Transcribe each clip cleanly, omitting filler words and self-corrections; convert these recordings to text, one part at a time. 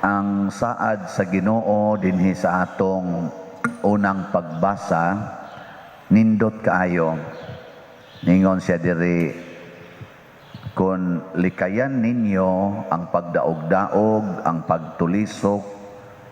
Ang saad sa Ginoo dinhi sa atong unang pagbasa nindot kaayo. Ningon siya diri, kung likayan ninyo ang pagdaog-daog, ang pagtulisok,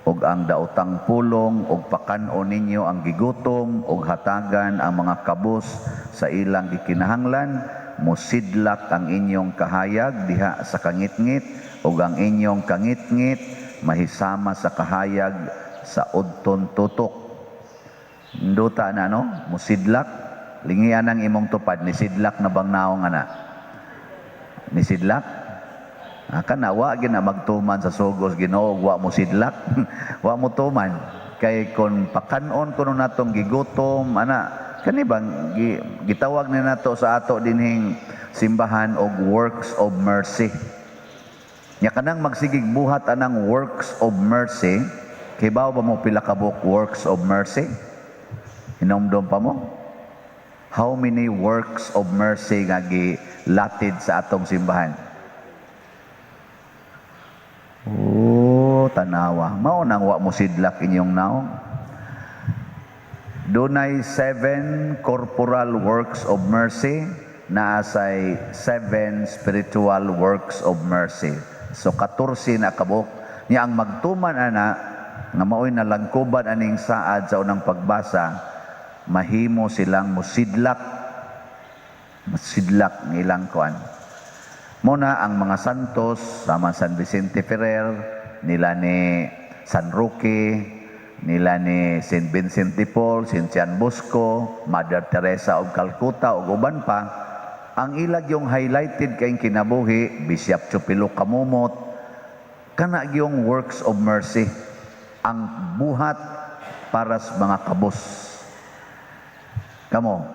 ug ang daotang pulong, ug pakan-o ninyo ang gigutom, ug hatagan ang mga kabus sa ilang gikinahanglan, musidlak ang inyong kahayag diha sa kangitngit, ug ang inyong kangitngit mahisama sa kahayag sa udton tutok. Nduta na no, musidlak, lingian ang imong tupad, nisidlak na bang naong ana? Nisidlak? Kana wa gina magtuman sa sugos Ginoo, wa mo sidlak. Wa mo tuman kay kon pakanon kuno natong gigutom ana, kani bang gitawag ni nato sa ato dinhing simbahan og works of mercy. Nya kanang magsigig buhat anang works of mercy, kay bawo ba mo pila ka book works of mercy? Hinomdom pa mo? How many works of mercy nga gilatid sa atong simbahan? Tanawa. Mao nang wa mo sidlak inyong naong. Dunay 7 corporal works of mercy, naasay 7 spiritual works of mercy. So 14 na kabuk. Niya ang magtuman ana nga maoy nalangkuban aning saad sa unang pagbasa, mahimo silang musidlak ng ilang kuan. Muna ang mga santos sama San Vicente Ferrer, nila ni San Roque, nila ni Saint Vincent de Paul, Saint John Bosco, Mother Teresa of Calcutta ug uban pa. Ang ilag yung highlighted kayong kinabuhi, Bishop Chupilo Kamumot, kana yung works of mercy, ang buhat para sa mga kabos. Kamo,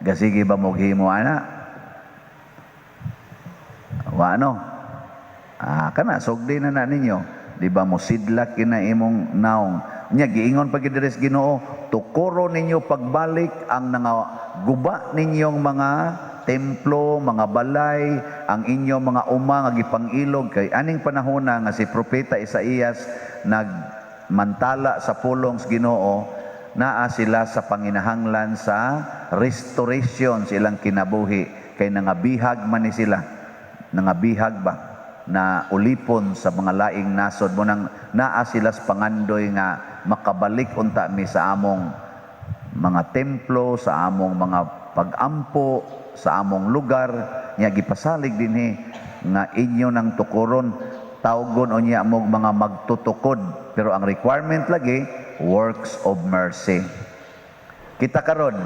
gasigi ba mo himo ana? Wa ano? Kana sugdi na ninyo. Di ba mo sidlak kina imong naong. Nya giingon pag diri sa Ginoo, tukuro ninyo pagbalik ang guba ninyong mga templo, mga balay, ang inyong mga uma nga gipangilog kay aning panahon nga si propeta Isaías nagmantala sa pulong sa Ginoo, naa sila sa panginahanglan sa restoration silang kinabuhi, kay nangabihag man ni sila, nangabihag ba na ulipon sa mga laing nasod mo, nang naa sila sa pangandoy nga makabalik unta mi sa among mga templo, sa among mga pagampo, sa among lugar. Nga gipasalig dinhi nga inyo nang tukuron, tawgon unya mong mga magtutukod, pero ang requirement lagi works of mercy. Kita karon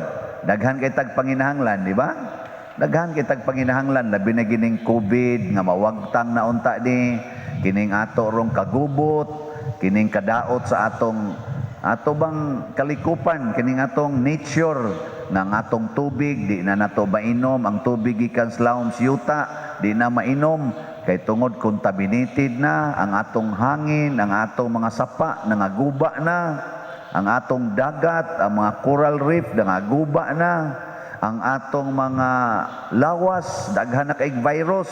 daghan kay tag panginahanglan, di ba? Daghan kay tag panginahanglan, labi na gining COVID nga mawagtang na unta ni kining ato rong kagubot, kining kadaot sa ato bang kalikupan, kining atong nature ng atong tubig, di na nato mainom ang tubig gikan sa lawom sa yuta, di na mainom kay tungod contaminated na ang atong hangin, ang atong mga sapa nangaguba na, ang atong dagat, ang mga coral reef nangaguba na, ang atong mga lawas daghan na kay virus,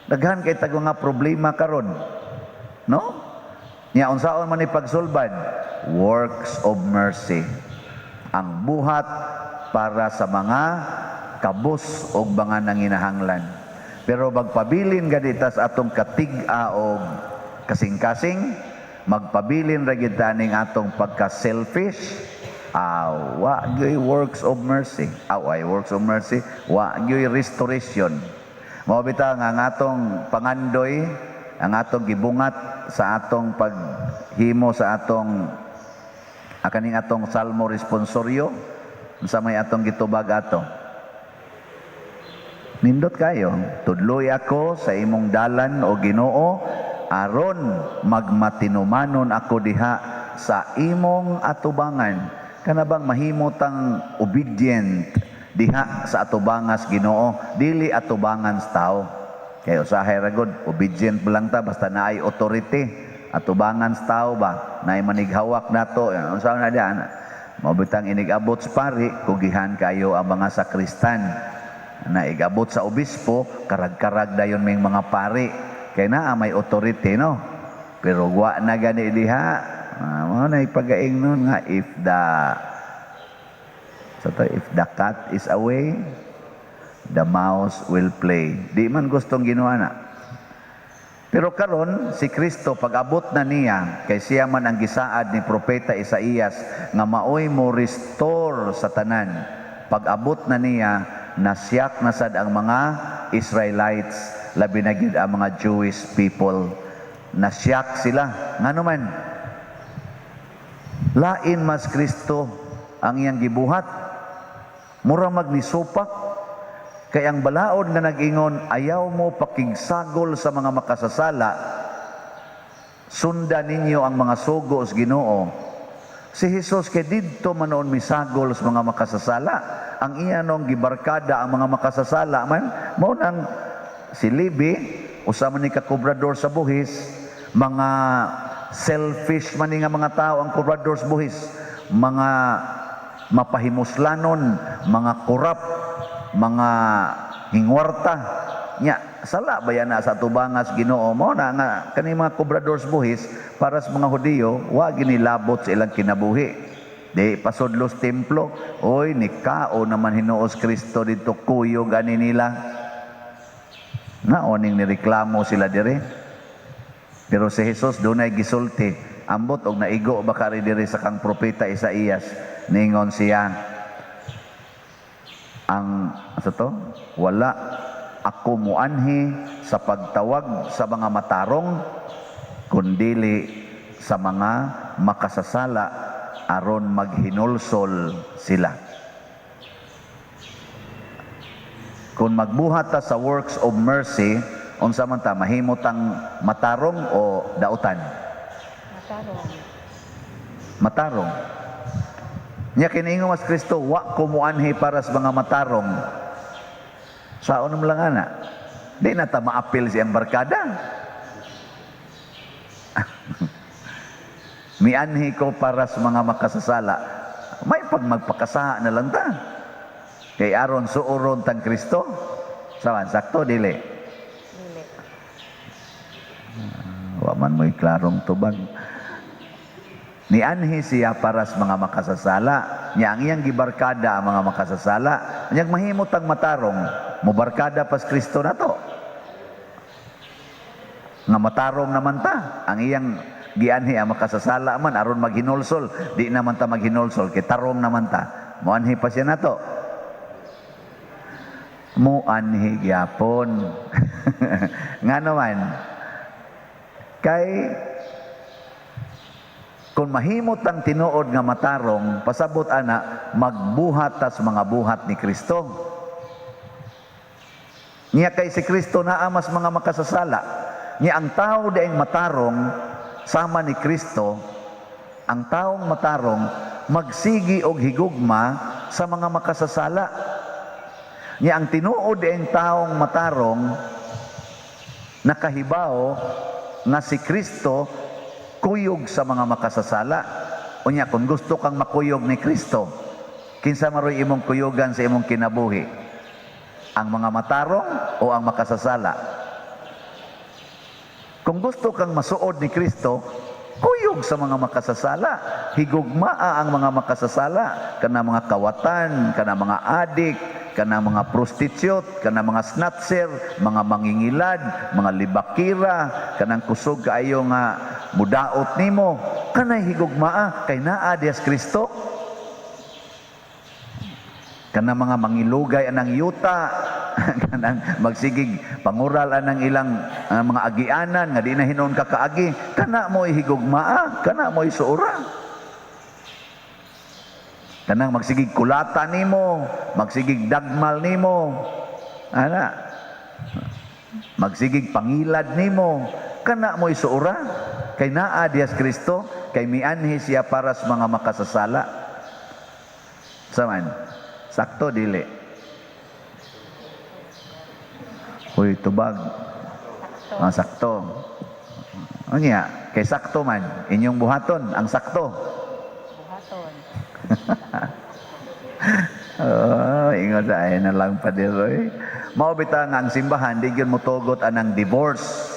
daghan kay tag mga problema karon, no? Nya unsaon man ni pagsulbad? Works of mercy, ang buhat para sa mga kabus o mga nanginahanglan. Pero magpabilin gaditas atong katig-a o kasing-kasing, magpabilin ra gid taning atong pagka-selfish, wa gyoy works of mercy. Works of mercy, wa gyoy restoration. Mao bitaw nga ang atong pangandoy, ang atong gibungat sa atong paghimo sa atong kaning atong salmo responsoryo, sa may atong gitubag ato. Nindot kayo, tudloy ako sa imong dalan o Ginoo, aron magmatinumanon ako diha sa imong atubangan. Kana bang mahimutang obedient diha sa atubangas Ginoo, dili atubangan sa tao. Kay usahay ra gud obedient lang ta basta naay authority. Atubangan sa tao ba naay manighawak nato, unsa na diyan? Mabutang inigabot sa pari, kugihan kayo ang mga sakristan. Na igabot sa obispo, karag-karag dayon may mga pari. Kaya na may authority, no? Pero wa na gani diha. Mao na ipagaing nun nga if the cat is away, the mouse will play. Di man gustong ginawa na. Pero karon si Kristo pag-abot na niya kay siya man ang gisaad ni propeta Isaías nga maoy mo restore sa tanan. Pag-abot na niya, nasyak na sad ang mga Israelites, labi na gyud ang mga Jewish people. Nasyak sila. Ngano man? Lain mas Kristo ang iyang gibuhat. Mura magnisupak. Kay ang balaod nga nag-ingon, ayaw mo pakigsagol sa mga makasasala. Sundan ninyo ang mga sugo sa Ginoo. Si Jesus kay didto manoon misagol sa mga makasasala. Ang iyanong gibarkada ang mga makasasala man, mao nang si Levi, usama ni kakobrador sa buhis, mga selfish man nga mga tao ang kobrador sa buhis, mga mapahimuslanon, mga korap, mga hingwarta nya sala bayan na sa tubangas Ginoo mo na nga kani mga kobradors buhis para sa mga Hudiyo wa ginilabot sa ilang kinabuhi di pasudlos templo oy nikao naman hinuos Kristo dito kuyo gani nila na oning nireklamo sila dire pero si Jesus dunay gisulti ambot og naigo ba kari dire sa kang propeta Isaías ningon siya ang wala ako muanhi sa pagtawag sa mga matarong kundili sa mga makasasala aron maghinulsol sila. Kung magbuhat ta sa works of mercy, unsa man ta mahimot ang matarong o dautan? Matarong. Nya kiningon mas Kristo wa ko muanhi para sa mga matarong. Saon mo lang ana. Di na ta maapil siyang barkada. Mianhi ko para sa mga makasasala. May pag magpakasaha na lang ta. Kay aron suoron tang Kristo. Sawan sakto dili. Wa man mo'y klarong tubag. Nianhi siya para sa mga makasasala. Niya ang iyang gibarkada ang mga makasasala. Niyang mahimot ang matarong, mubarkada pas Kristo na to. Nga matarong naman ta. Ang iyang gianhi ang makasasala man, aron maghinulsol. Di naman ta maghinulsol, kay tarong naman ta. Muanhi pa siya na to. Muanhi gyapon. Nga naman, kay kung mahimot ang tinuod nga matarong, pasabot ana, magbuhat tas mga buhat ni Kristo. Niya kay si Kristo naa mas mga makasasala. Niya ang tao daing matarong, sama ni Kristo, ang taong matarong, magsigi og higugma sa mga makasasala. Niya ang tinuod daing taong matarong, nakahibaw nga si Kristo, kuyog sa mga makasasala. Unya, kung gusto kang makuyog ni Kristo, kinsa maroy imong kuyugan sa imong kinabuhi? Ang mga matarong o ang makasasala? Kung gusto kang masuod ni Kristo, kuyog sa mga makasasala. Higugmaa ang mga makasasala. Kana mga kawatan, kana mga adik, kana mga prostitute, kana mga snatcher, mga mangingilad, mga libakira, kanang kusog kaayo nga mudaot nimo, kanay higugmaa kay naa dias Kristo. Kana mga mangilugay anang yuta, kanang magsigig pangural anang ilang mga agianan nga di na hinon ka kaagi, kana mo'y higugmaa, kana mo'y suura. Kanang magsigig kulata nimo, magsigig dagmal nimo, ana, magsigig pangilad nimo, kana mo'y suura. Kay naa dias Kristo, kay mianhi siya para sa mga makasasala. Saman, sakto dili. Uy, tubag. Sakto. O niya, kay sakto man, inyong buhaton, ang sakto. Buhaton. Ingon sa ay na lang pa diroy. Mao bitaw nga ang simbahan, di gyud motugot anang divorce.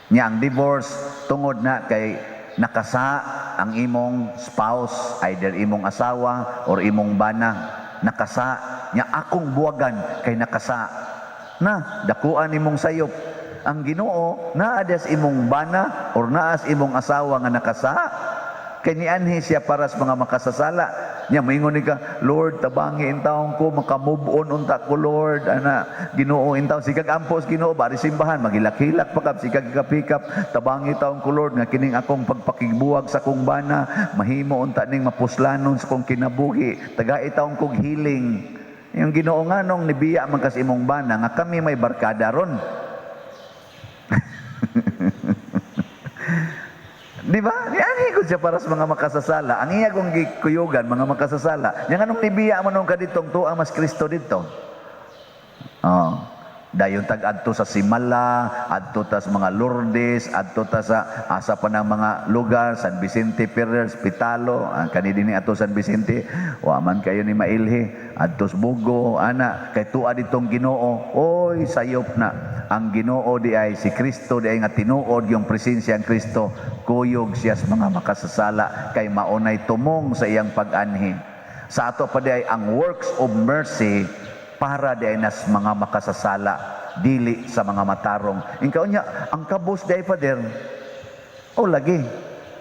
Nya ang divorce tungod na kay nakasa ang imong spouse, either imong asawa or imong bana, nakasa nya akong buwagan kay nakasa na dakuan imong sayop. Ang Ginoo naa des imong bana or naas imong asawa nga nakasa, kay nianhi siya para sa mga makasasala. Nya moingon ni ka, Lord, tabangi in taong ko, makamove on unta ko, Lord. Ana, Ginoo in taong, sikag ampos Ginoo, bari simbahan, magilak-hilak pa kap, sikag kapikap, tabangi taong ko, Lord, nga kining akong pagpakigbuwag sa kong bana, mahimo unta ning mapuslanon sa kong kinabuhi, tagai taong kong healing. Yung Ginoo nga nung nibiya man kas imong bana, nga kami may barkada ron. Di ba? Niani ko siya para sa mga makasasala. Ang iya kong gikuyugan, mga makasasala. Yang anong nibiya mo nung kaditong tuwa mas Kristo dito? Oh. Dayon tag-adto sa Simala, adto ta sa mga Lourdes, adto ta sa asa pa ng mga lugar, San Vicente Ferrer, Pitalo, kanidi ni ato San Vicente, wa man kayo ni mailhi, adto sa Bugo, ana, kay tuwa ditong Ginoo, oy, sayop na. Ang Ginoo di ay si Kristo, di ay nga tinuod yung presensya ng Kristo, kuyog siya sa mga makasasala, kay maunay tumong sa iyang pag-anhi. Sa ato pa di ay ang works of mercy, para di ay nas mga makasasala, dili sa mga matarong. Ingkaw niya, ang kabus di ay pader, o lagi,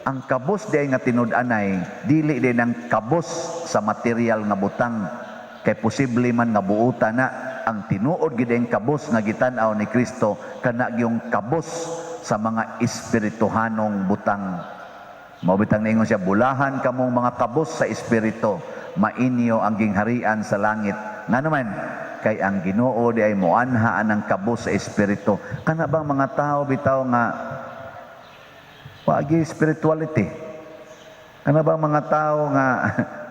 ang kabus di ay nga tinud-anay, dili di ng kabus sa material nga butang, kay posible man nga buuta na, ang tinuod gid ang kabus nga gitan-aw ni Kristo, kana yung kabus sa mga espirituhanong butang. Mabitang ningon siya, bulahan kamong mga kabus sa espiritu, mainyo ang gingharian sa langit. Nga naman, kay ang Ginoo di ay muanhaan ng kabus sa espiritu. Kana bang mga tao bitaw nga wagi spirituality? Kana bang mga tao nga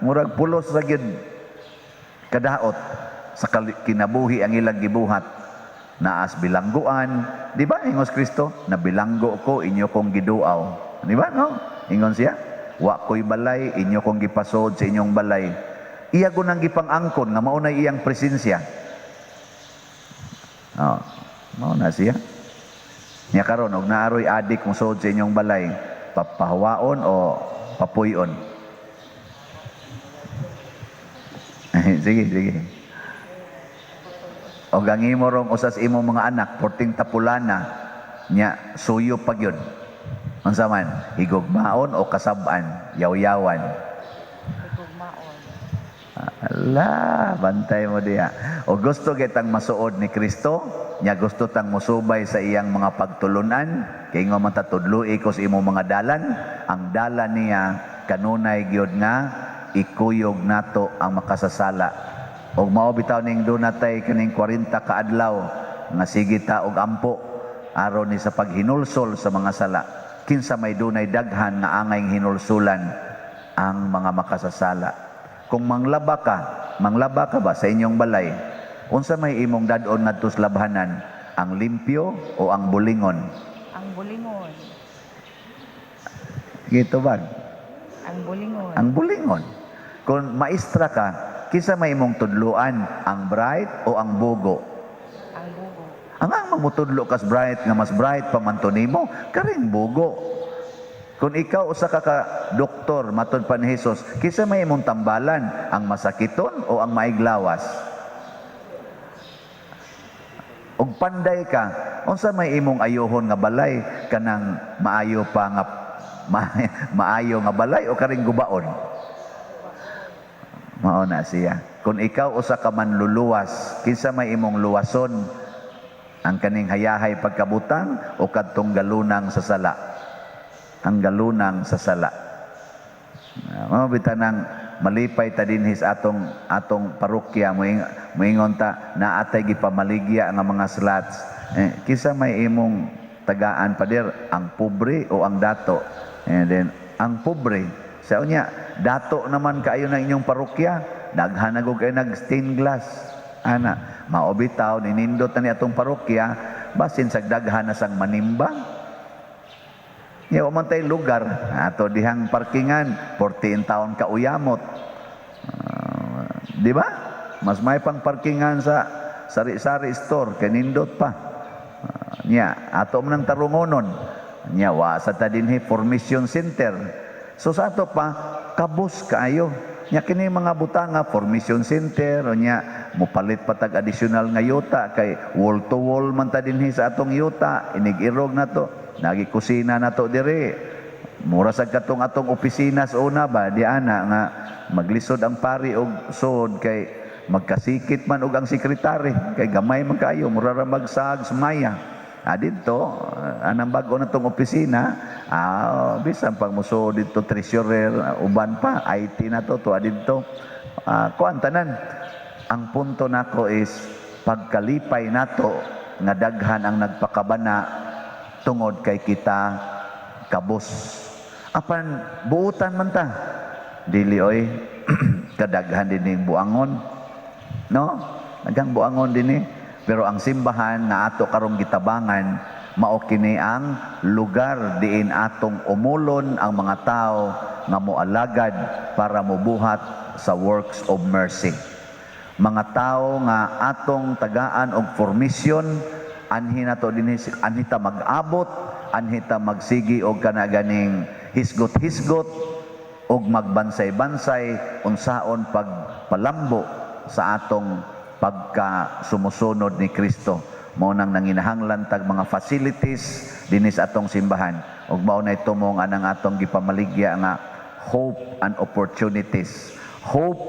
murag pulos ra gyud kadaot sa kinabuhi ang ilang gibuhat? Naas bilangguan, di ba ingos Kristo, na bilanggo ko inyo kong giduaw. Di ba no? Ingon siya, wa ko'y balay, inyo kong gipasod sa inyong balay. Iya ko nang gipang-angkon nga mao na iyang presensya. Oh, mao na siya. Nya karon og naaroy adik mo sod sa inyong balay, papahawaon o papuyon. Sige. Og ang imo rong usas imo mga anak, porting tapulana, nya suyo pag yun. Unsa man, higugmaon o kasab-an, yaw-yawan. Higugmaon. Ala, bantay mo diya. O gusto kitang masuod ni Kristo, nya gusto tang musubay sa iyang mga pagtulunan, kay nga matatudloi ko sa imo mga dalan, ang dalan niya kanunay gyud nga ikuyog nato ang makasasala. Og mao bitaw ning dunatay kaning 40 ka adlaw nga sige ta og ampo aron ni sa paghinulsol sa mga sala. Kinsa may dunay daghan nga angay hinulsulan ang mga makasasala. Kung manglaba ka ba sa inyong balay? Unsa may imong dadon ngadto sa labhanan? Ang limpyo o ang bulingon? Ang bulingon. Gito ba? Ang bulingon. Ang bulingon. Kung maestra ka, kinsa may imong tudluan? Ang bright o ang bugo? Ang bugo. Ang mamutudlo kas bright nga mas bright pa man to nimo, karing bugo. Kung ikaw usa ka doktor matud pa ni Hesus, kinsa may imong tambalan? Ang masakiton o ang maiglawas? Og panday ka, unsa may imong ayohon nga balay? Kanang maayo pa nga maayo nga balay o karing gubaon? Mao na siya. Kung ikaw usa ka manluluwas, kinsa may imong luwason? Ang kaning hayahay pagkabutang o kadtong galunang sa sala? Ang galunang sa sala. Mao bitanang malipay ta dinhis atong parokya, moingon ta naatay gipamaligya nga mga slots. Kinsa may imong tagaan pader, ang pobre o ang dato? And then ang pobre sa unya, dato naman kaayo ng inyong parokya, daghan na kayo nag-stained glass. Ana, maobitaw, ninindot na ni atong parokya, basin sa daghan na sang manimba. Yaw man tayo lugar, ato dihang parkingan, 14 taon ka uyamot. Di ba? Mas may pang parkingan sa sari-sari store, kanindot pa. Nya ato man ang tarungonon. Nya wa sa ta dinhi formation center. So sa ato pa kabus kaayo. Nya kini mga butanga formation center nya mopalit patag additional nga yuta kay wall to wall man ta dinhi sa atong yuta inig-irog nato nagi kusina nato diri mura sad katong atong opisina sa una ba di ana nga maglisod ang pari og sod kay magkasikit man og ang sekretary kay gamay man kaayo mura ra magsag sumaya. Dito, anang bago na itong opisina, bisan pag muso dito treasurer, uban pa, IT na to dito. Kuan tanan. Ang punto nako is, pagkalipay nato nga daghan ang nagpakabana tungod kay kita kabus. Apan, buutan man ta. Dili oy, kadaghan din yung buangon. No? Nagang buangon din Pero ang simbahan na ato karong gitabangan mao kini ang lugar diin atong umulon ang mga tao nga moalagad para mobuhat sa works of mercy. Mga tao nga atong tagaan og formation anhi nato dinhi anhita mag-abot, anhita magsigi og kana ganing hisgot-hisgot og magbansay-bansay unsaon pagpalambo sa atong pagka sumusunod ni Kristo. Mao nang nanginahanglan tag mga facilities dinis atong simbahan. Ug mao na tumong anang atong gipamaligya nga hope and opportunities. Hope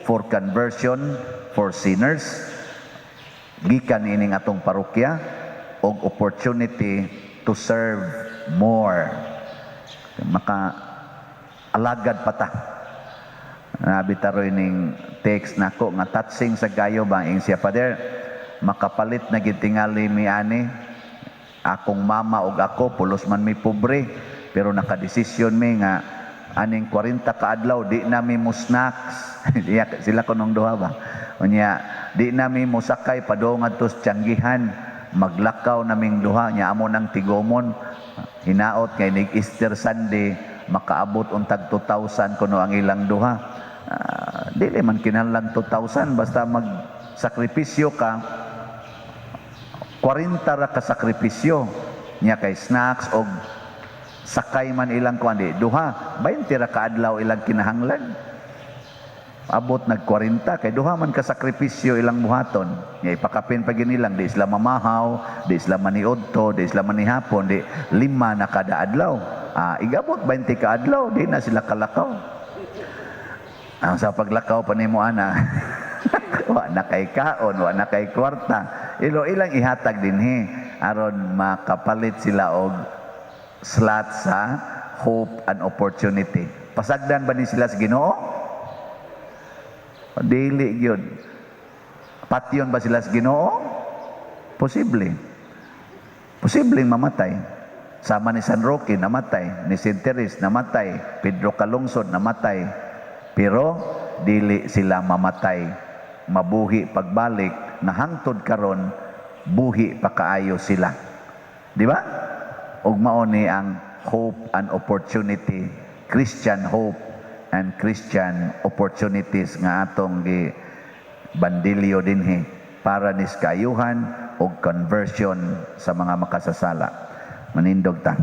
for conversion for sinners gikan ining atong parokya og opportunity to serve more. Maka alagad pata. Nabitaroy ning text nako nga touching sa gayo ba ing siya Father makapalit na gitingali mi ani akong mama ug ako pulos man mi pobre pero nakadesisyon mi nga aning 40 ka adlaw di na mi mo snacks sila kunong duha ba unya di na mi mo sakay padung adto sa Tianggihan maglakaw naming duha nya amo nang tigomon hinaot kay nig Easter Sunday makaabot untag 2,000 kuno ang ilang duha. Dili man kinahanglan 2,000 basta magsakripisyo ka 40 ra ka sakripisyo nya kay snacks og sakay man ilang kuandi duha 20 ra ka adlaw ilang kinahanglan abot nag 40 kay duha man ka sakripisyo ilang buhaton nya ipakapin pa ginilang di sila mamahaw di sila maniudto di sila manihapon di 5 na kada adlaw igabot 20 ka adlaw di na sila kalakaw. Ang sa paglakaw pa nimo ana wa na kay kaon wa na kay kwarta ilang ihatag dinhi aron makapalit sila og slot sa hope and opportunity. Pasagdan ba ni sila sa Ginoo? Dili gyud. Patyon ba sila sa Ginoo? Posible. Posibleng mamatay. Sama ni San Roque namatay, ni Saint Teresa namatay, Pedro Calungsod namatay. Pero dili sila mamatay, mabuhi pagbalik na hangtod karon buhi pa kaayo sila. Di ba? Ug mao ni ang hope and opportunity, Christian hope and Christian opportunities nga atong gi bandilyo dinhi para nis kaayuhan og conversion sa mga makasasala. Manindog ta.